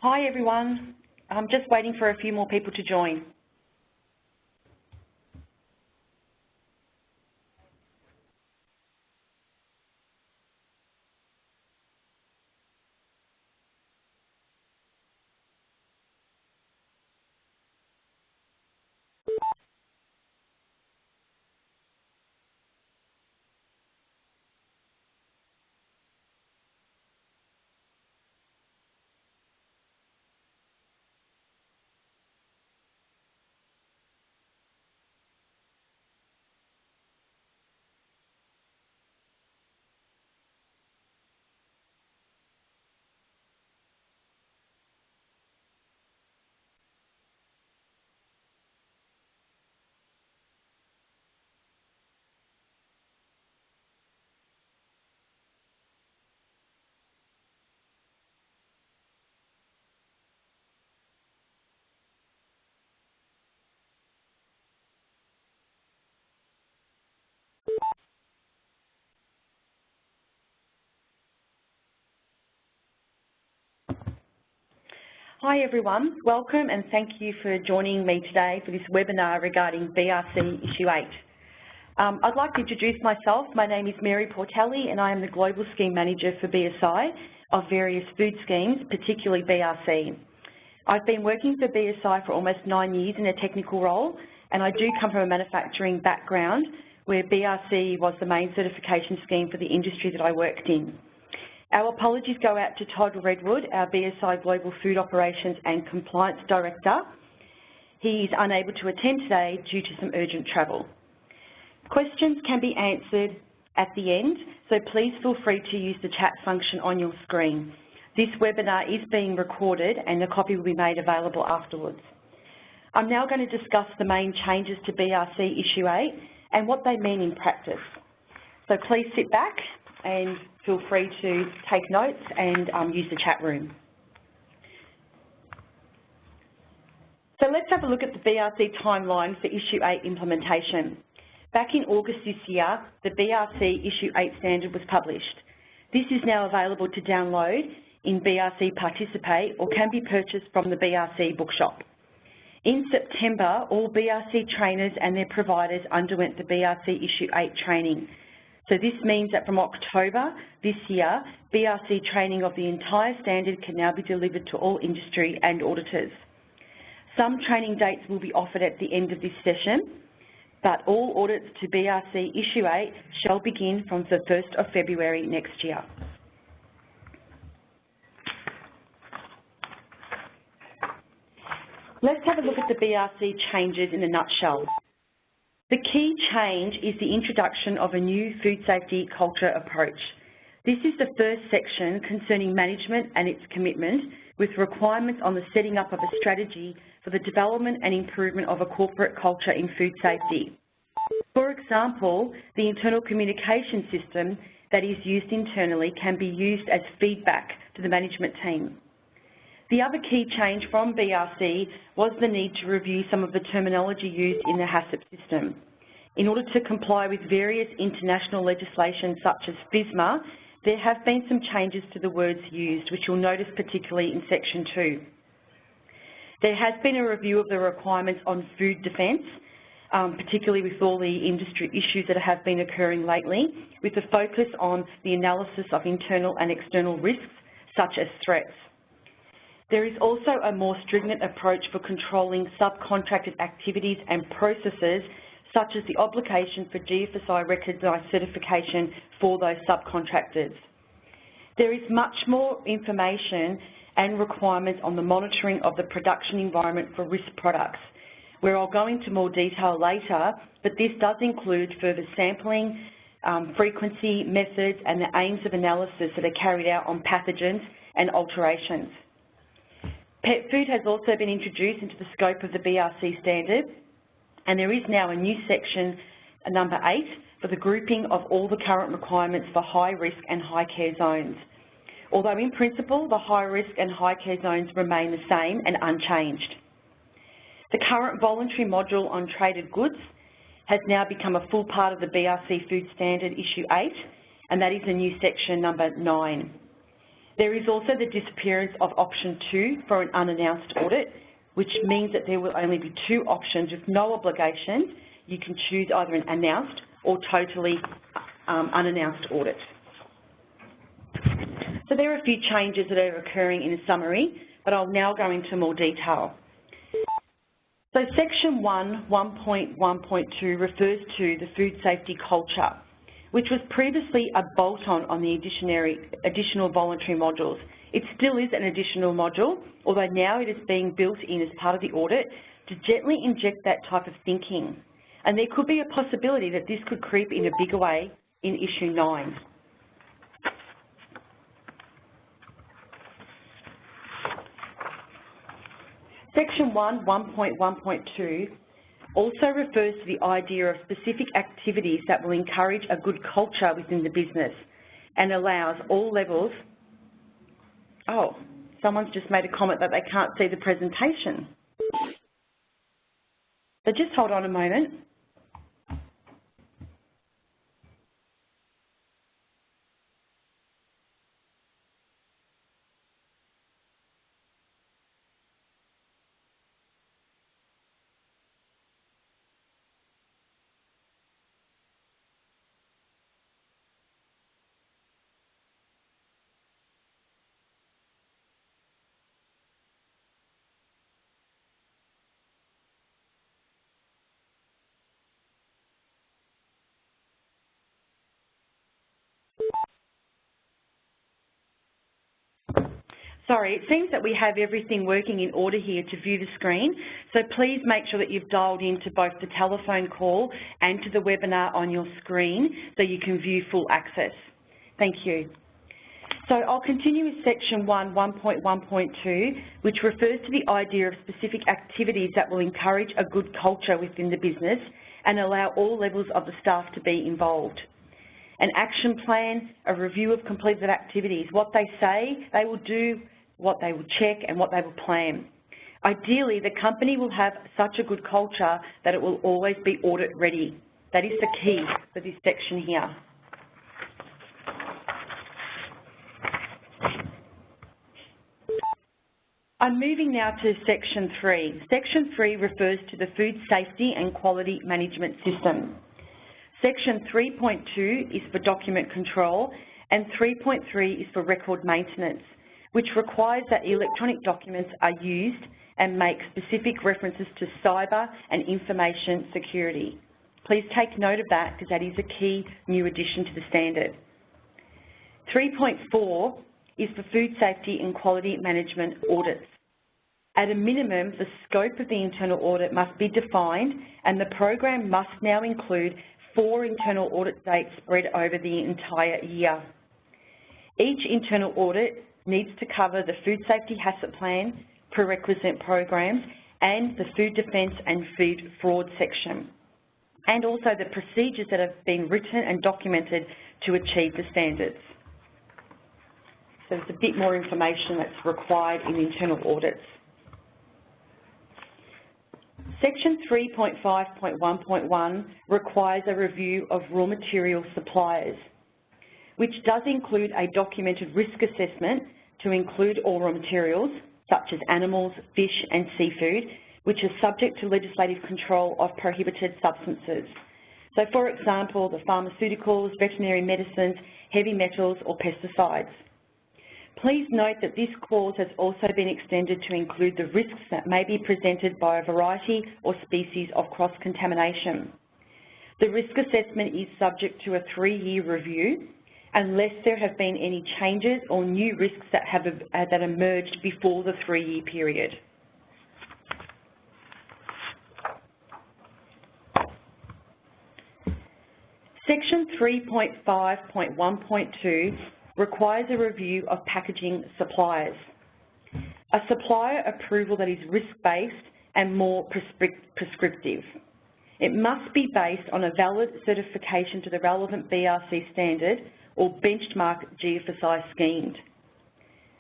Hi everyone, I'm just waiting for a few more people to join. Hi everyone, welcome and thank you for joining me today for this webinar regarding BRC Issue 8. I'd like to introduce myself. My name is Mary Portelli and I am the Global Scheme Manager for BSI of various food schemes, particularly BRC. I've been working for BSI for almost 9 years in a technical role, and I do come from a manufacturing background where BRC was the main certification scheme for the industry that I worked in. Our apologies go out to Todd Redwood, our BSI Global Food Operations and Compliance Director. He is unable to attend today due to some urgent travel. Questions can be answered at the end, so please feel free to use the chat function on your screen. This webinar is being recorded and a copy will be made available afterwards. I'm now going to discuss the main changes to BRC Issue 8 and what they mean in practice. So please sit back and feel free to take notes and use the chat room. So let's have a look at the BRC timeline for Issue 8 implementation. Back in August this year, the BRC Issue 8 standard was published. This is now available to download in BRC Participate or can be purchased from the BRC bookshop. In September, all BRC trainers and their providers underwent the BRC Issue 8 training. So this means that from October this year, BRC training of the entire standard can now be delivered to all industry and auditors. Some training dates will be offered at the end of this session, but all audits to BRC Issue 8 shall begin from the 1st of February next year. Let's have a look at the BRC changes in a nutshell. The key change is the introduction of a new food safety culture approach. This is the first section concerning management and its commitment, with requirements on the setting up of a strategy for the development and improvement of a corporate culture in food safety. For example, the internal communication system that is used internally can be used as feedback to the management team. The other key change from BRC was the need to review some of the terminology used in the HACCP system. In order to comply with various international legislation such as FSMA, there have been some changes to the words used, which you'll notice particularly in Section 2. There has been a review of the requirements on food defence, particularly with all the industry issues that have been occurring lately, with a focus on the analysis of internal and external risks, such as threats. There is also a more stringent approach for controlling subcontracted activities and processes, such as the obligation for GFSI recognised certification for those subcontractors. There is much more information and requirements on the monitoring of the production environment for risk products, where I'll go into more detail later, but this does include further sampling, frequency, methods, and the aims of analysis that are carried out on pathogens and alterations. Pet food has also been introduced into the scope of the BRC standard, and there is now a new section, number 8, for the grouping of all the current requirements for high risk and high care zones. Although in principle, the high risk and high care zones remain the same and unchanged. The current voluntary module on traded goods has now become a full part of the BRC Food Standard Issue 8, and that is the new section number 9. There is also the disappearance of option 2 for an unannounced audit, which means that there will only be 2 options with no obligation. You can choose either an announced or totally unannounced audit. So there are a few changes that are occurring in a summary, but I'll now go into more detail. So Section 1.1.2 refers to the food safety culture, which was previously a bolt-on on the additional voluntary modules. It still is an additional module, although now it is being built in as part of the audit to gently inject that type of thinking. And there could be a possibility that this could creep in a bigger way in Issue 9. Section 1.1.2 also refers to the idea of specific activities that will encourage a good culture within the business and allows all levels. Oh, someone's just made a comment that they can't see the presentation. So just hold on a moment. Sorry, it seems that we have everything working in order here to view the screen, so please make sure that you've dialed into both the telephone call and to the webinar on your screen so you can view full access. Thank you. So I'll continue with Section 1.1.2, which refers to the idea of specific activities that will encourage a good culture within the business and allow all levels of the staff to be involved. An action plan, a review of completed activities, what they say they will do, what they will check and what they will plan. Ideally, the company will have such a good culture that it will always be audit ready. That is the key for this section here. I'm moving now to Section 3. Section 3 refers to the Food Safety and Quality Management System. Section 3.2 is for document control and 3.3 is for record maintenance, which requires that electronic documents are used and make specific references to cyber and information security. Please take note of that because that is a key new addition to the standard. 3.4 is for food safety and quality management audits. At a minimum, the scope of the internal audit must be defined and the program must now include 4 internal audit dates spread over the entire year. Each internal audit needs to cover the food safety hazard plan, prerequisite programs, and the food defence and food fraud section, and also the procedures that have been written and documented to achieve the standards. So there's a bit more information that's required in internal audits. Section 3.5.1.1 requires a review of raw material suppliers, which does include a documented risk assessment to include all raw materials, such as animals, fish and seafood, which is subject to legislative control of prohibited substances. So for example, the pharmaceuticals, veterinary medicines, heavy metals or pesticides. Please note that this clause has also been extended to include the risks that may be presented by a variety or species of cross-contamination. The risk assessment is subject to a 3-year review unless there have been any changes or new risks that emerged before the 3-year period. Section 3.5.1.2 requires a review of packaging suppliers. A supplier approval that is risk-based and more prescriptive. It must be based on a valid certification to the relevant BRC standard or benchmark GFSI schemed.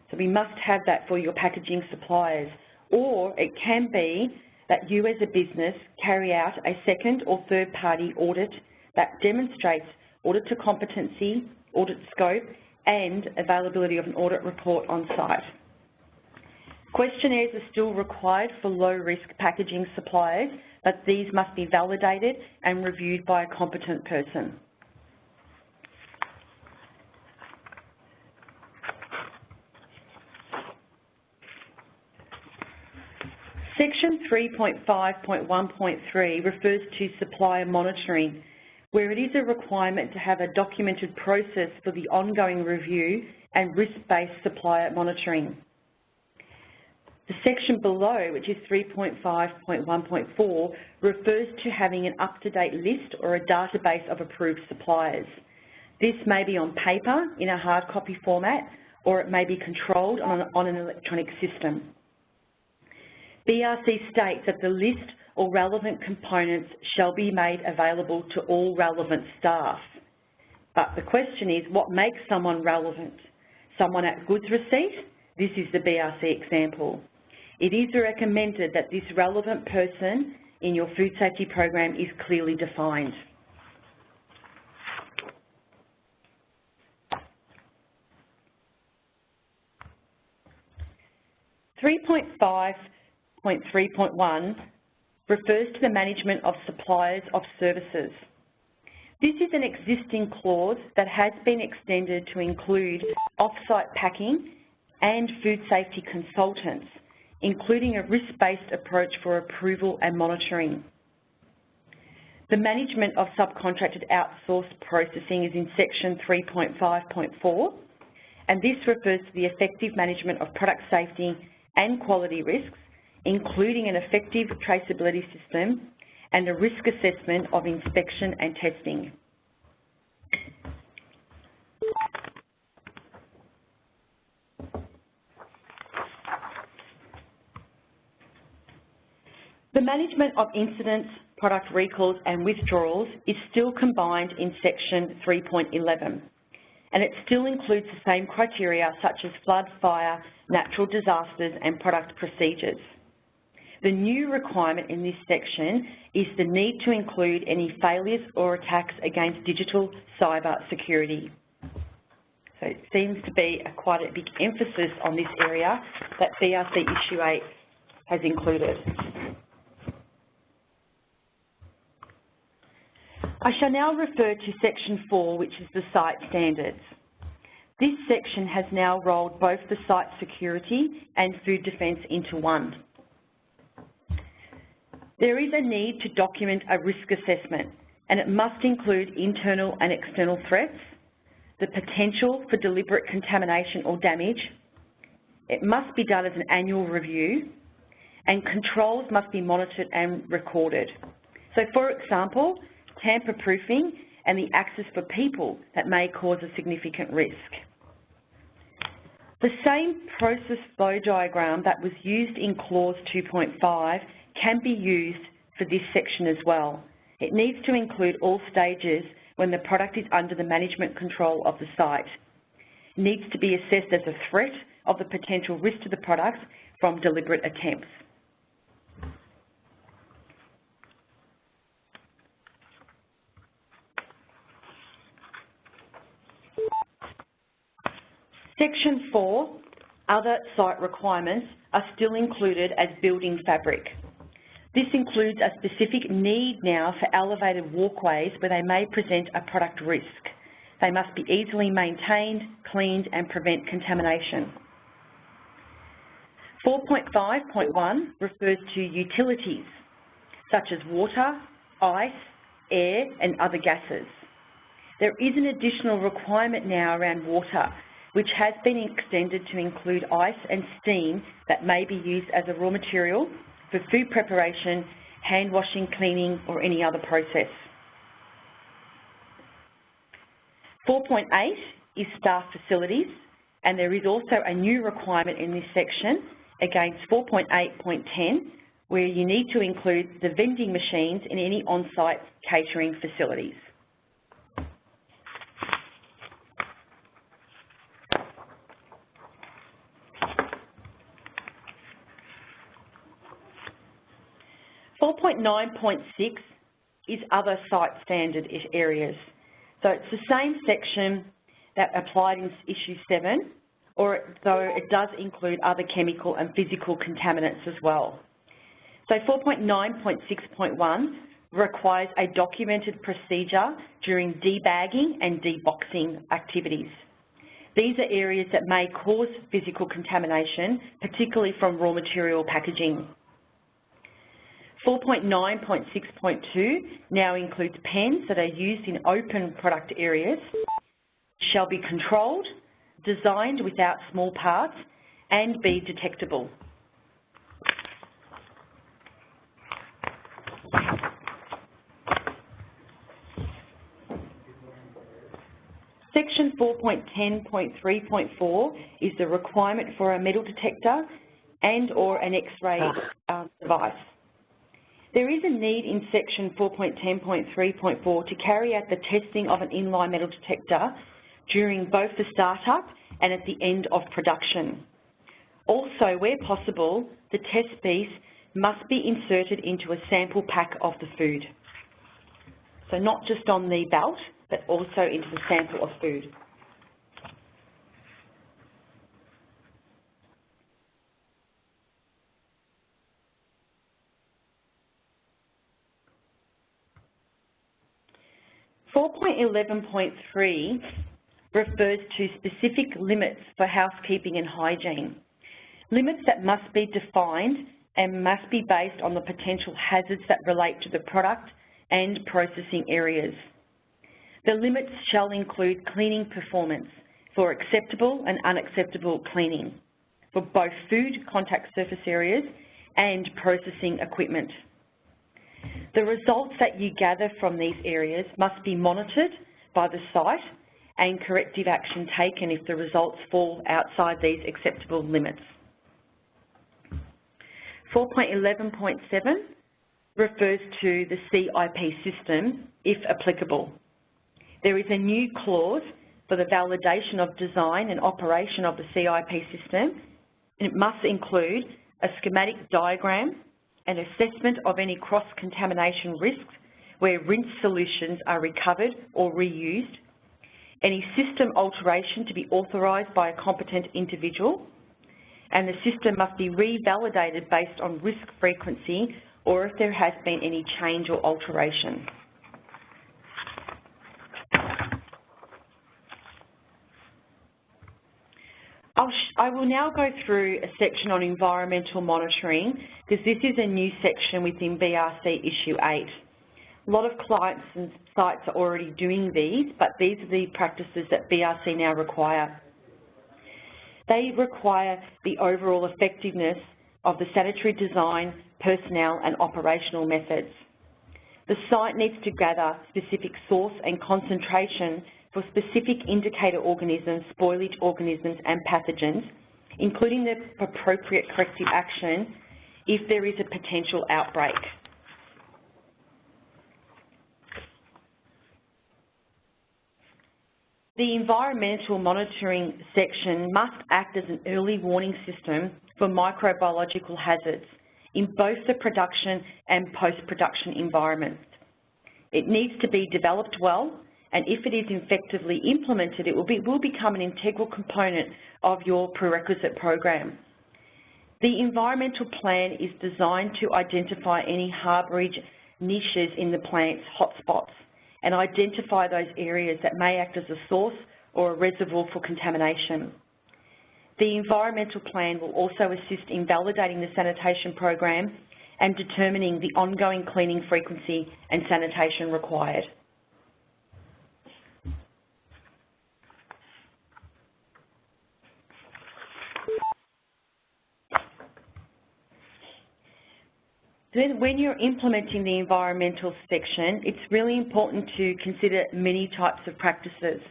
So we must have that for your packaging suppliers. Or it can be that you as a business carry out a second or third party audit that demonstrates audit to competency, audit scope, and availability of an audit report on site. Questionnaires are still required for low-risk packaging suppliers, but these must be validated and reviewed by a competent person. Section 3.5.1.3 refers to supplier monitoring, where it is a requirement to have a documented process for the ongoing review and risk-based supplier monitoring. The section below, which is 3.5.1.4, refers to having an up-to-date list or a database of approved suppliers. This may be on paper in a hard copy format, or it may be controlled on an electronic system. BRC states that the list or relevant components shall be made available to all relevant staff. But the question is, what makes someone relevant? Someone at goods receipt? This is the BRC example. It is recommended that this relevant person in your food safety program is clearly defined. .3.1 refers to the management of suppliers of services. This is an existing clause that has been extended to include off-site packing and food safety consultants, including a risk-based approach for approval and monitoring. The management of subcontracted outsourced processing is in section 3.5.4, and this refers to the effective management of product safety and quality risks, including an effective traceability system and a risk assessment of inspection and testing. The management of incidents, product recalls and withdrawals is still combined in section 3.11, and it still includes the same criteria such as flood, fire, natural disasters and product procedures. The new requirement in this section is the need to include any failures or attacks against digital cyber security. So it seems to be quite a big emphasis on this area that BRC Issue 8 has included. I shall now refer to section 4, which is the site standards. This section has now rolled both the site security and food defence into one. There is a need to document a risk assessment, and it must include internal and external threats, the potential for deliberate contamination or damage. It must be done as an annual review, and controls must be monitored and recorded. So, for example, tamper-proofing and the access for people that may cause a significant risk. The same process flow diagram that was used in clause 2.5 can be used for this section as well. It needs to include all stages when the product is under the management control of the site. It needs to be assessed as a threat of the potential risk to the product from deliberate attempts. Section 4, other site requirements, are still included as building fabric. This includes a specific need now for elevated walkways where they may present a product risk. They must be easily maintained, cleaned and prevent contamination. 4.5.1 refers to utilities such as water, ice, air and other gases. There is an additional requirement now around water, which has been extended to include ice and steam that may be used as a raw material for food preparation, hand washing, cleaning or any other process. 4.8 is staff facilities, and there is also a new requirement in this section against 4.8.10 where you need to include the vending machines in any on-site catering facilities. .9.6 is other site standard areas. So it's the same section that applied in Issue 7, though it does include other chemical and physical contaminants as well. So 4.9.6.1 requires a documented procedure during debagging and deboxing activities. These are areas that may cause physical contamination, particularly from raw material packaging. 4.9.6.2 now includes pens that are used in open product areas, shall be controlled, designed without small parts, and be detectable. Section 4.10.3.4 is the requirement for a metal detector and or an X-ray device. There is a need in Section 4.10.3.4 to carry out the testing of an inline metal detector during both the startup and at the end of production. Also, where possible, the test piece must be inserted into a sample pack of the food. So not just on the belt, but also into the sample of food. .11.3 refers to specific limits for housekeeping and hygiene. Limits that must be defined and must be based on the potential hazards that relate to the product and processing areas. The limits shall include cleaning performance for acceptable and unacceptable cleaning for both food contact surface areas and processing equipment. The results that you gather from these areas must be monitored by the site and corrective action taken if the results fall outside these acceptable limits. 4.11.7 refers to the CIP system, if applicable. There is a new clause for the validation of design and operation of the CIP system, and it must include a schematic diagram, an assessment of any cross-contamination risks where rinse solutions are recovered or reused, any system alteration to be authorised by a competent individual, and the system must be revalidated based on risk frequency or if there has been any change or alteration. I will now go through a section on environmental monitoring because this is a new section within BRC Issue 8. A lot of clients and sites are already doing these, but these are the practices that BRC now require. They require the overall effectiveness of the sanitary design, personnel and operational methods. The site needs to gather specific source and concentration for specific indicator organisms, spoilage organisms and pathogens, including the appropriate corrective action if there is a potential outbreak. The environmental monitoring section must act as an early warning system for microbiological hazards in both the production and post-production environments. It needs to be developed well, and if it is effectively implemented, it will become an integral component of your prerequisite program. The environmental plan is designed to identify any harbourage niches in the plant's hotspots and identify those areas that may act as a source or a reservoir for contamination. The environmental plan will also assist in validating the sanitation program and determining the ongoing cleaning frequency and sanitation required. Then when you're implementing the environmental section, it's really important to consider many types of practices.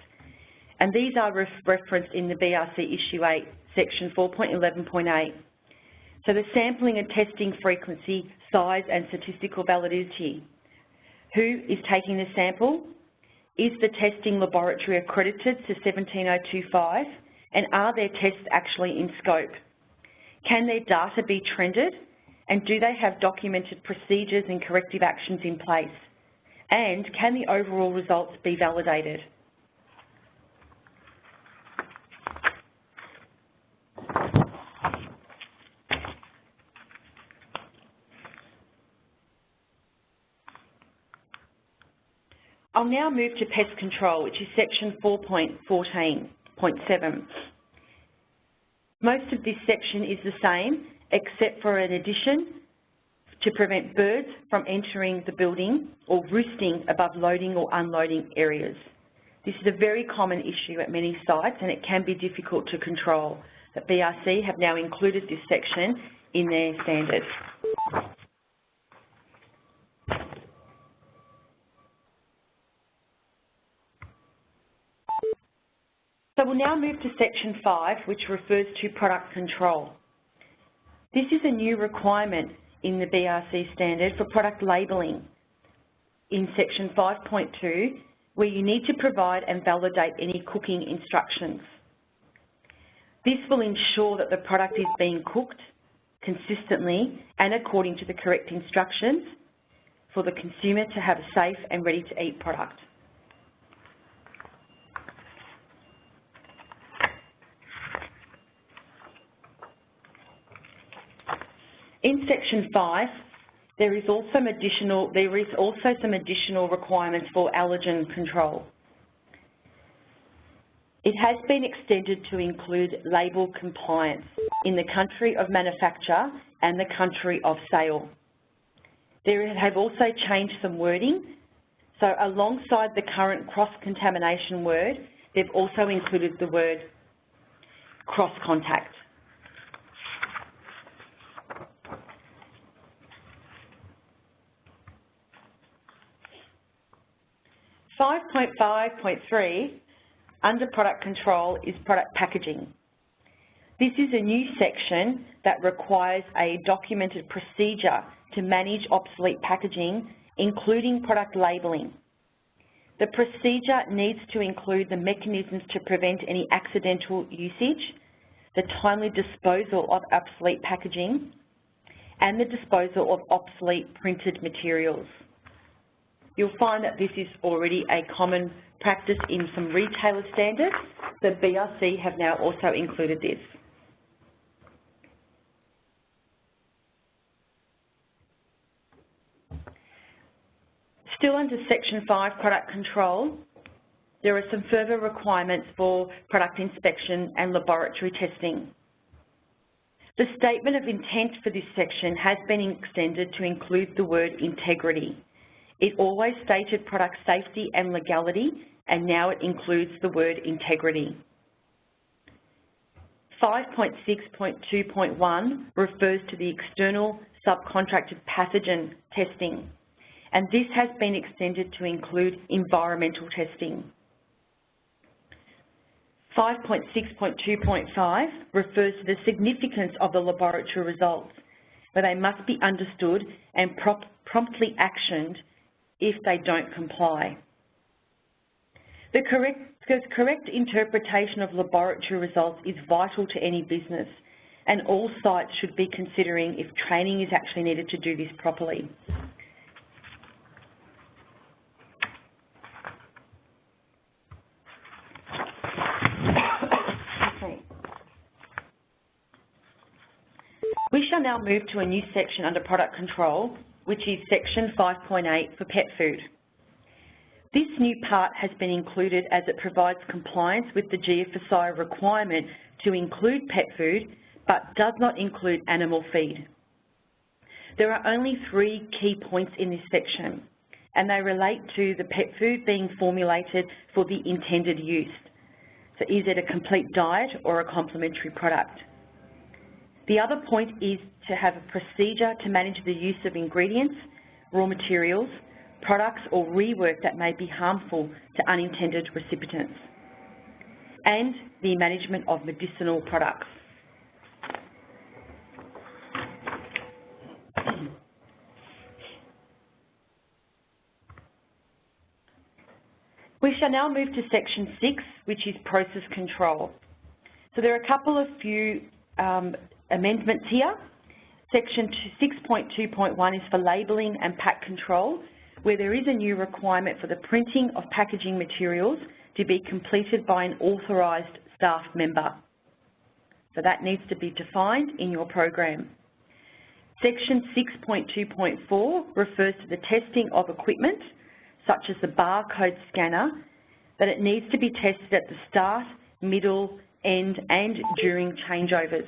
And these are referenced in the BRC Issue 8, Section 4.11.8. So the sampling and testing frequency, size and statistical validity. Who is taking the sample? Is the testing laboratory accredited to 17025? And are their tests actually in scope? Can their data be trended? And do they have documented procedures and corrective actions in place? And can the overall results be validated? I'll now move to pest control, which is section 4.14.7. Most of this section is the same, except for an addition to prevent birds from entering the building or roosting above loading or unloading areas. This is a very common issue at many sites and it can be difficult to control. But BRC have now included this section in their standards. So we'll now move to section 5, which refers to product control. This is a new requirement in the BRC standard for product labelling in section 5.2, where you need to provide and validate any cooking instructions. This will ensure that the product is being cooked consistently and according to the correct instructions for the consumer to have a safe and ready-to-eat product. In section 5, there is also some additional requirements for allergen control. It has been extended to include label compliance in the country of manufacture and the country of sale. There have also changed some wording. So alongside the current cross-contamination word, they've also included the word cross-contact. 5.5.3 under product control is product packaging. This is a new section that requires a documented procedure to manage obsolete packaging, including product labelling. The procedure needs to include the mechanisms to prevent any accidental usage, the timely disposal of obsolete packaging, and the disposal of obsolete printed materials. You'll find that this is already a common practice in some retailer standards. The BRC have now also included this. Still under Section 5, product control, there are some further requirements for product inspection and laboratory testing. The statement of intent for this section has been extended to include the word integrity. It always stated product safety and legality, and now it includes the word integrity. 5.6.2.1 refers to the external subcontracted pathogen testing, and this has been extended to include environmental testing. 5.6.2.5 refers to the significance of the laboratory results, where they must be understood and promptly actioned if they don't comply. The correct interpretation of laboratory results is vital to any business, and all sites should be considering if training is actually needed to do this properly. We shall now move to a new section under product control, which is section 5.8 for pet food. This new part has been included as it provides compliance with the GFSI requirement to include pet food, but does not include animal feed. There are only 3 key points in this section, and they relate to the pet food being formulated for the intended use. So is it a complete diet or a complementary product? The other point is to have a procedure to manage the use of ingredients, raw materials, products or rework that may be harmful to unintended recipients, and the management of medicinal products. We shall now move to section 6, which is process control. So there are a couple of few amendments here. Section 6.2.1 is for labelling and pack control, where there is a new requirement for the printing of packaging materials to be completed by an authorised staff member. So that needs to be defined in your program. Section 6.2.4 refers to the testing of equipment. such as the barcode scanner, that it needs to be tested at the start, middle, end and during changeovers.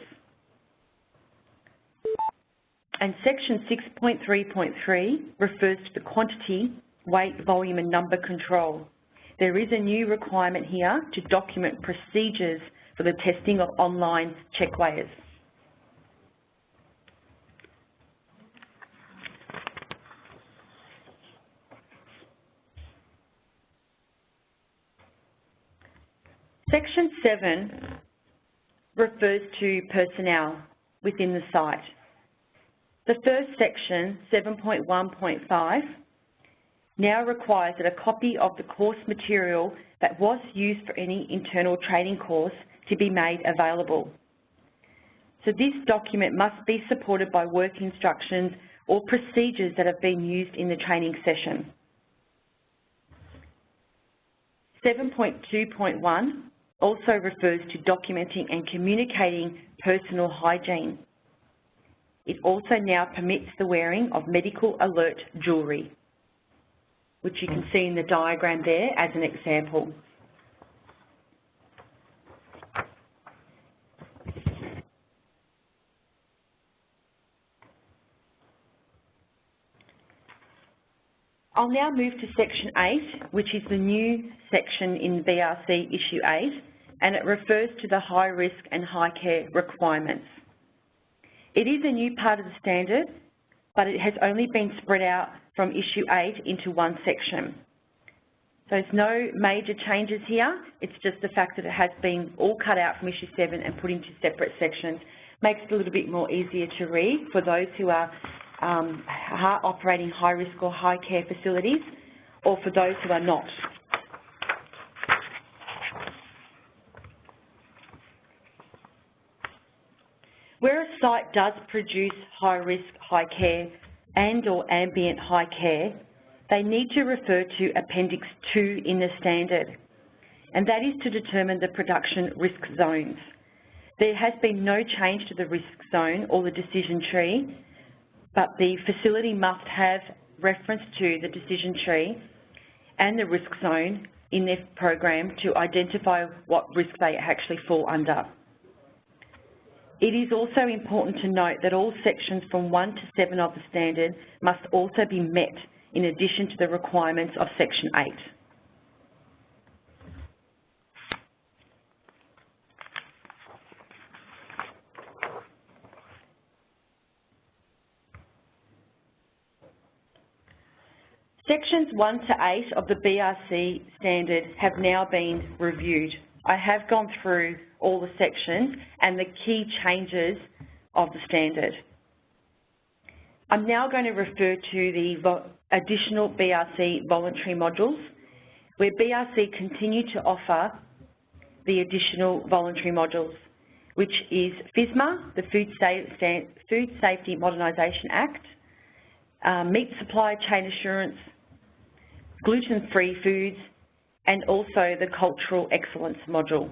And section 6.3.3 refers to the quantity, weight, volume and number control. There is a new requirement here to document procedures for the testing of online checkweighers. Section 7 refers to personnel within the site. The first section, 7.1.5, now requires that a copy of the course material that was used for any internal training course to be made available. So this document must be supported by work instructions or procedures that have been used in the training session. 7.2.1 also refers to documenting and communicating personal hygiene. It also now permits the wearing of medical alert jewellery, which you can see in the diagram there as an example. I'll now move to Section 8, which is the new section in BRC Issue 8, and it refers to the high risk and high care requirements. It is a new part of the standard, but it has only been spread out from Issue 8 into one section. So there's no major changes here, it's just the fact that it has been all cut out from Issue 7 and put into separate sections. Makes it a little bit more easier to read for those who are operating high risk or high care facilities, or for those who are not. Where a site does produce high risk, high care and or ambient high care, they need to refer to Appendix 2 in the standard, and that is to determine the production risk zones. There has been no change to the risk zone or the decision tree, but the facility must have reference to the decision tree and the risk zone in their program to identify what risk they actually fall under. It is also important to note that all sections from 1 to 7 of the standard must also be met in addition to the requirements of Section 8. Sections 1 to 8 of the BRC standard have now been reviewed. I have gone through all the sections and the key changes of the standard. I'm now going to refer to the additional BRC voluntary modules, where BRC continue to offer the additional voluntary modules, which is FSMA, the Food Safety Modernisation Act, Meat Supply Chain Assurance, gluten-free foods, and also the Cultural Excellence module.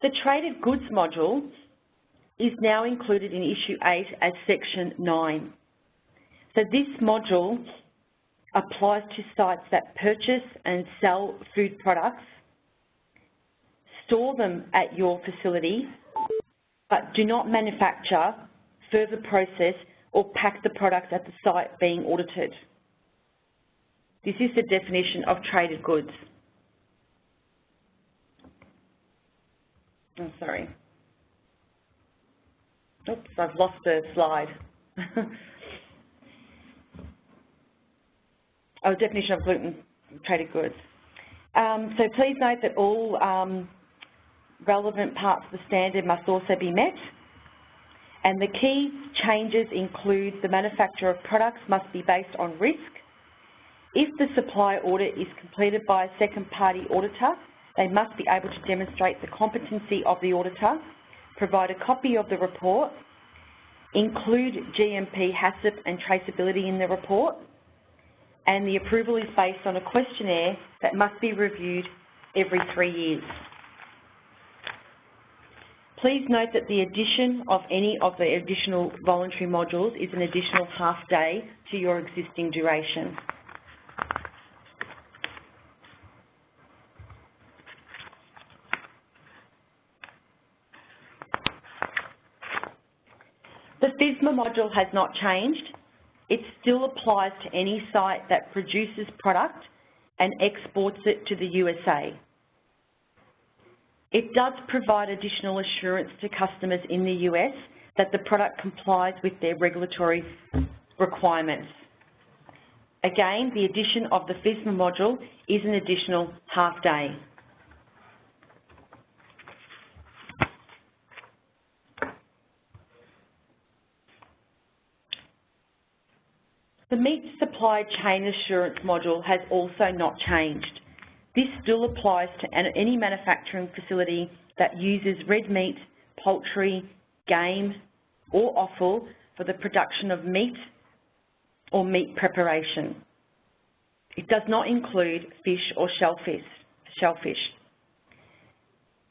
The Traded Goods module is now included in Issue 8 as Section 9. So this module applies to sites that purchase and sell food products, store them at your facility, but do not manufacture, further process or pack the products at the site being audited. This is the definition of traded goods. Oh, sorry. Oops, I've lost the slide. Oh, definition of gluten traded goods. So please note that all relevant parts of the standard must also be met, and the key changes include the manufacture of products must be based on risk. If the supply audit is completed by a second-party auditor, they must be able to demonstrate the competency of the auditor, provide a copy of the report, include GMP, HACCP and traceability in the report, and the approval is based on a questionnaire that must be reviewed every 3 years. Please note that the addition of any of the additional voluntary modules is an additional half day to your existing duration. The FSMA module has not changed. It still applies to any site that produces product and exports it to the USA. It does provide additional assurance to customers in the US that the product complies with their regulatory requirements. Again, the addition of the FSMA module is an additional half day. The Meat Supply Chain Assurance module has also not changed. This still applies to any manufacturing facility that uses red meat, poultry, game or offal for the production of meat or meat preparation. It does not include fish or shellfish.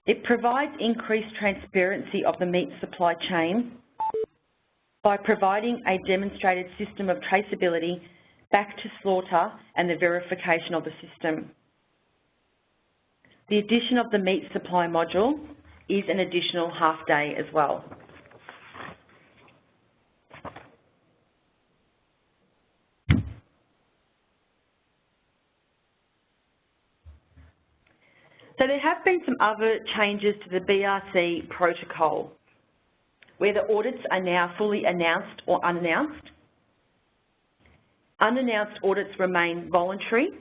It provides increased transparency of the meat supply chain by providing a demonstrated system of traceability back to slaughter and the verification of the system. The addition of the meat supply module is an additional half day as well. So there have been some other changes to the BRC protocol, where the audits are now fully announced or unannounced. Unannounced audits remain voluntary,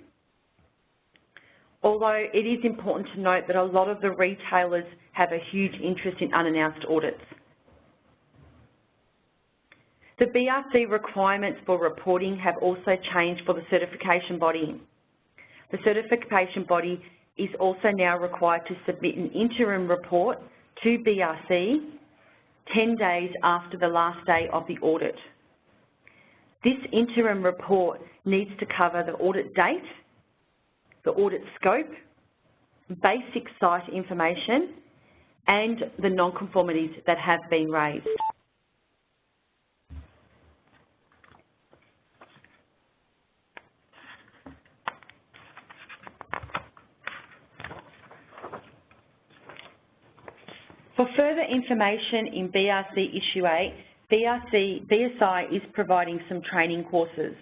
although it is important to note that a lot of the retailers have a huge interest in unannounced audits. The BRC requirements for reporting have also changed for the certification body. The certification body is also now required to submit an interim report to BRC 10 days after the last day of the audit. This interim report needs to cover the audit date, the audit scope, basic site information, and the non-conformities that have been raised. For further information in BRC Issue 8, BSI is providing some training courses.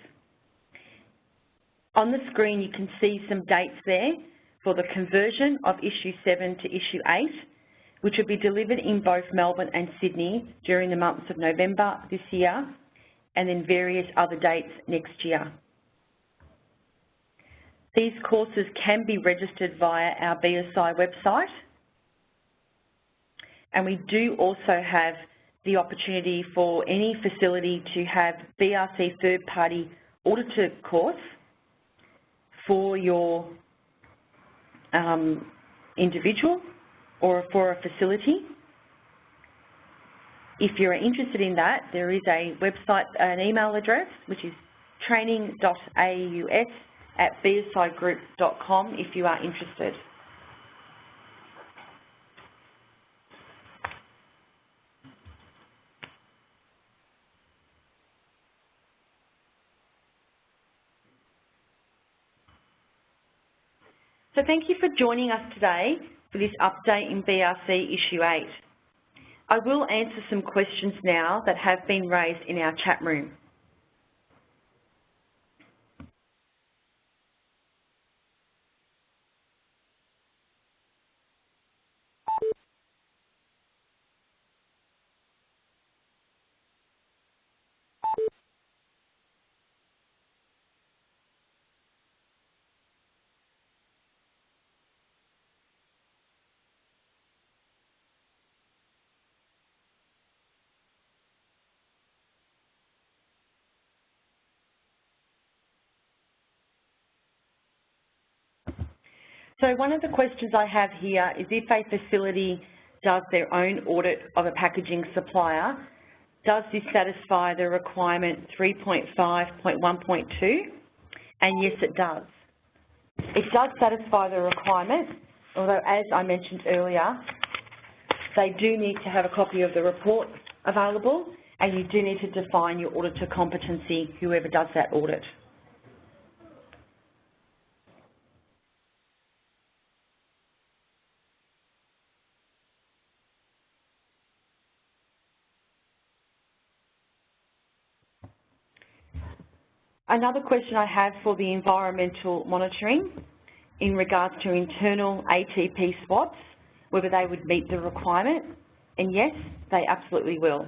On the screen you can see some dates there for the conversion of Issue 7 to Issue 8, which will be delivered in both Melbourne and Sydney during the months of November this year, and then various other dates next year. These courses can be registered via our BSI website, and we do also have the opportunity for any facility to have BRC third-party auditor course for your individual or for a facility. If you're interested in that, there is a website, an email address, which is training.aus@bsigroup.com if you are interested. So thank you for joining us today for this update in BRC Issue 8. I will answer some questions now that have been raised in our chat room. So one of the questions I have here is if a facility does their own audit of a packaging supplier, does this satisfy the requirement 3.5.1.2? And yes, it does. It does satisfy the requirement, although as I mentioned earlier, they do need to have a copy of the report available, and you do need to define your auditor competency, whoever does that audit. Another question I have for the environmental monitoring in regards to internal ATP swaps, whether they would meet the requirement, and yes, they absolutely will.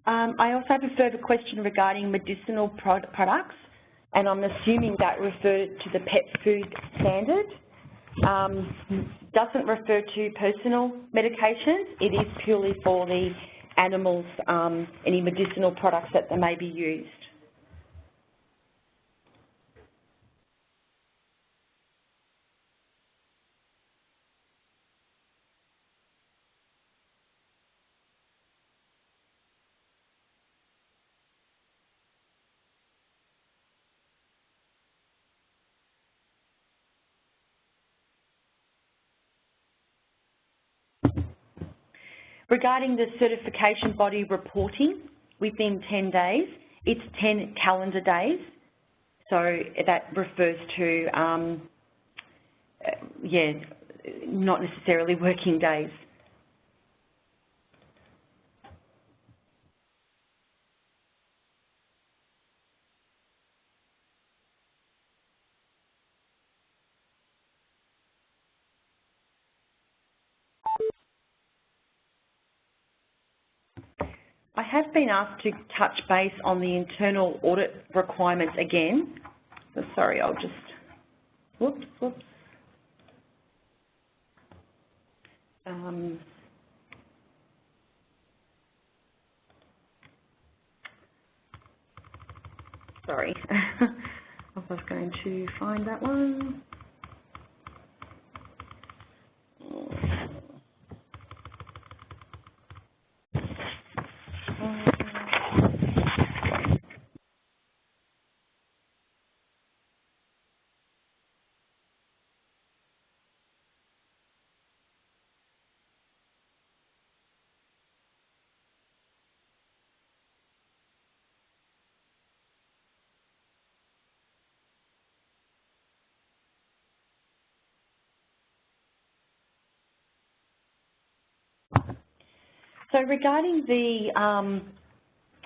I also have a further question regarding medicinal products, and I'm assuming that referred to the pet food standard. Doesn't refer to personal medications. It is purely for the animals, any medicinal products that they may be used. Regarding the certification body reporting within 10 days, it's 10 calendar days. So that refers to, yeah, not necessarily working days. I have been asked to touch base on the internal audit requirements again. So sorry, I'll just, whoops. Sorry, I was going to find that one. So regarding the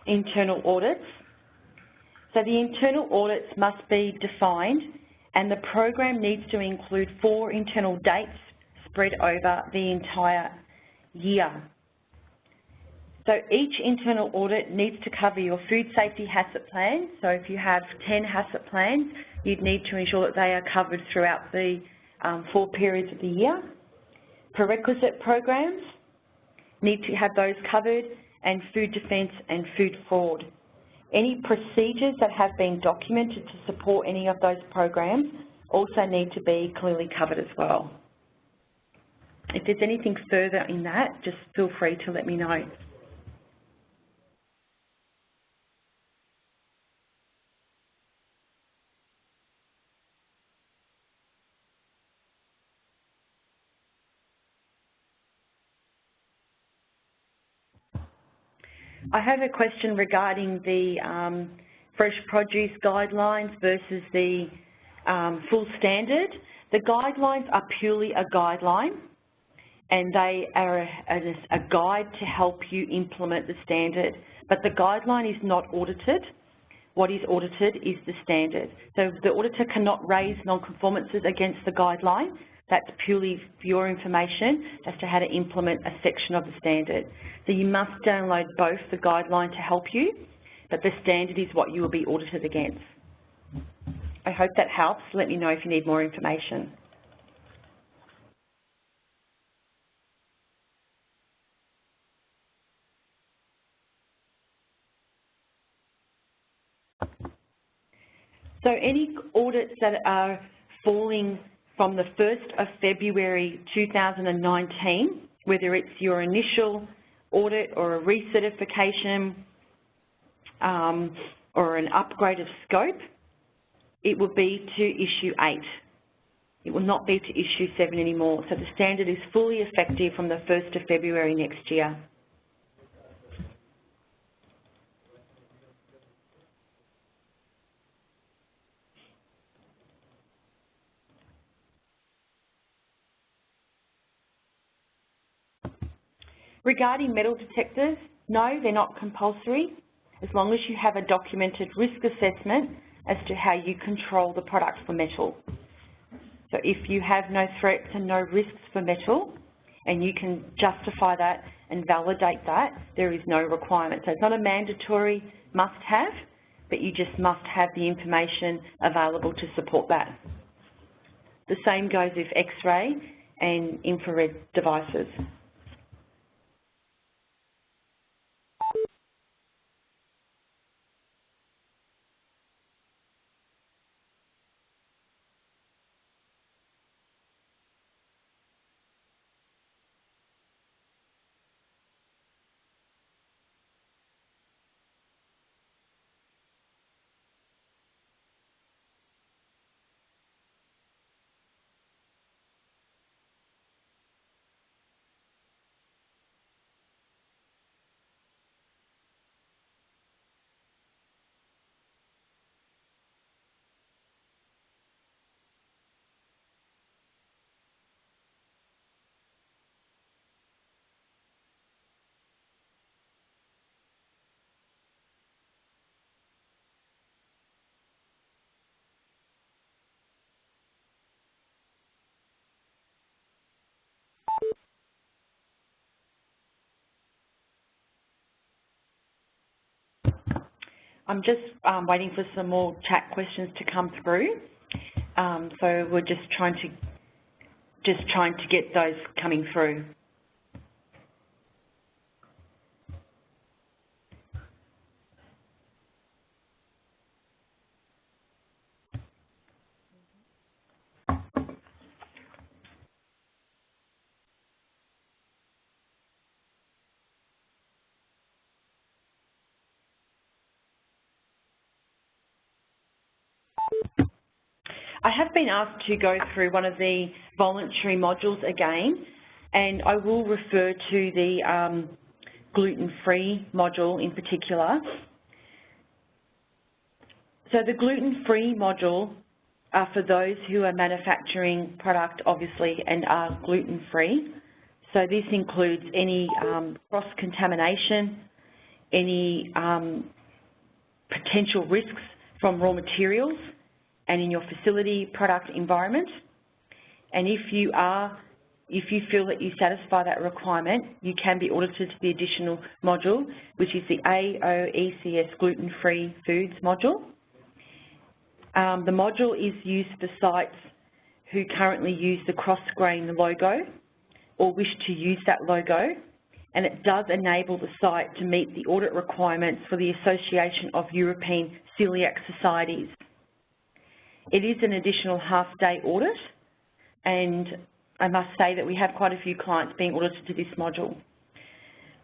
internal audits, so the internal audits must be defined, and the program needs to include 4 internal dates spread over the entire year. So each internal audit needs to cover your food safety HACCP plan. So if you have 10 HACCP plans, you'd need to ensure that they are covered throughout the 4 periods of the year. Prerequisite programs need to have those covered, and food defence and food fraud. Any procedures that have been documented to support any of those programs also need to be clearly covered as well. If there's anything further in that, just feel free to let me know. I have a question regarding the fresh produce guidelines versus the full standard. The guidelines are purely a guideline, and they are a guide to help you implement the standard. But the guideline is not audited. What is audited is the standard. So the auditor cannot raise non-conformances against the guideline. That's purely for your information as to how to implement a section of the standard. So you must download both the guideline to help you, but the standard is what you will be audited against. I hope that helps. Let me know if you need more information. So any audits that are falling from the 1st of February 2019, whether it's your initial audit or a recertification or an upgrade of scope, it will be to issue 8. It will not be to issue 7 anymore. So the standard is fully effective from the 1st of February next year. Regarding metal detectors, no, they're not compulsory, as long as you have a documented risk assessment as to how you control the product for metal. So if you have no threats and no risks for metal, and you can justify that and validate that, there is no requirement. So it's not a mandatory must-have, but you just must have the information available to support that. The same goes with X-ray and infrared devices. I'm just waiting for some more chat questions to come through. So we're just trying to get those coming through. I have been asked to go through one of the voluntary modules again, and I will refer to the gluten-free module in particular. So the gluten-free module are for those who are manufacturing product, obviously, and are gluten-free. So this includes any cross-contamination, any potential risks from raw materials, and in your facility product environment. And if you feel that you satisfy that requirement, you can be audited to the additional module, which is the AOECS gluten-free foods module. The module is used for sites who currently use the cross-grain logo or wish to use that logo, and it does enable the site to meet the audit requirements for the Association of European Celiac Societies. It is an additional half-day audit, and I must say that we have quite a few clients being audited to this module.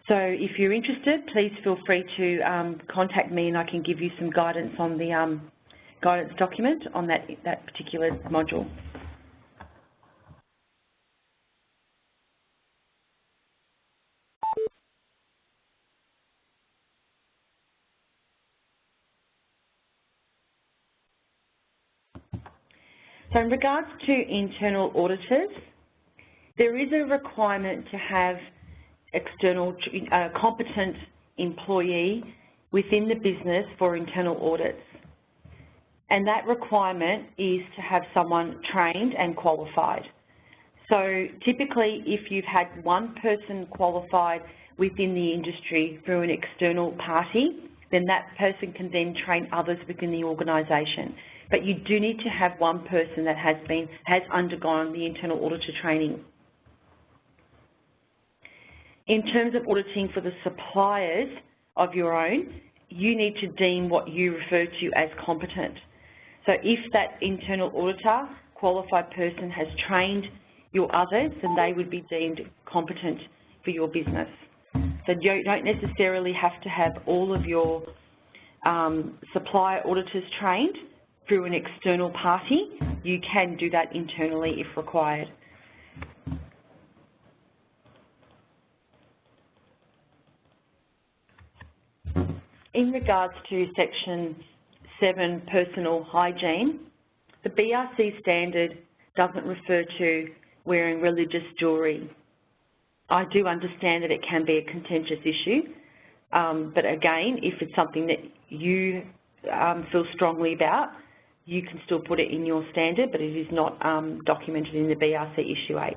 So if you're interested, please feel free to contact me and I can give you some guidance on the guidance document on that particular module. So in regards to internal auditors, there is a requirement to have external competent employee within the business for internal audits. And that requirement is to have someone trained and qualified. So typically, if you've had one person qualified within the industry through an external party, then that person can then train others within the organisation. But you do need to have one person that has undergone the internal auditor training. In terms of auditing for the suppliers of your own, you need to deem what you refer to as competent. So if that internal auditor, qualified person, has trained your others, then they would be deemed competent for your business. So you don't necessarily have to have all of your supplier auditors trained through an external party. You can do that internally if required. In regards to Section 7, personal hygiene, the BRC standard doesn't refer to wearing religious jewellery. I do understand that it can be a contentious issue, but again, if it's something that you feel strongly about, you can still put it in your standard, but it is not documented in the BRC Issue 8.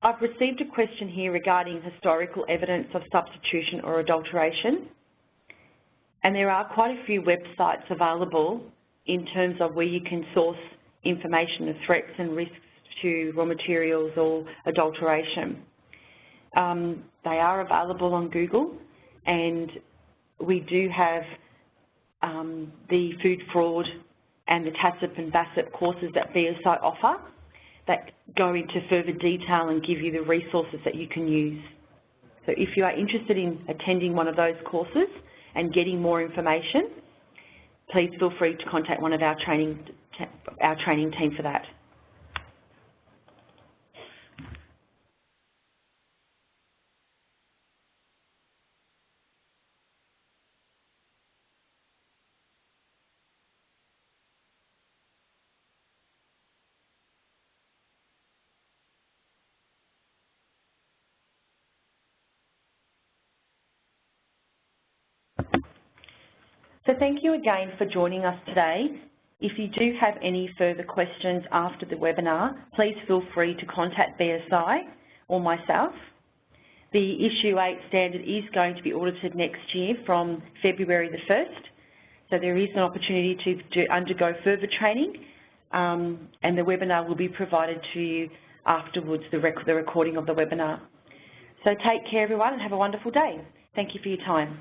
I've received a question here regarding historical evidence of substitution or adulteration, and there are quite a few websites available in terms of where you can source information of threats and risks to raw materials or adulteration. They are available on Google, and we do have the food fraud and the TACCIP and BACCIP courses that BSI offer that go into further detail and give you the resources that you can use. So if you are interested in attending one of those courses and getting more information, please feel free to contact one of our training team for that. So thank you again for joining us today. If you do have any further questions after the webinar, please feel free to contact BSI or myself. The Issue 8 standard is going to be audited next year from February the 1st, so there is an opportunity to undergo further training, and the webinar will be provided to you afterwards, the recording of the webinar. So take care everyone and have a wonderful day. Thank you for your time.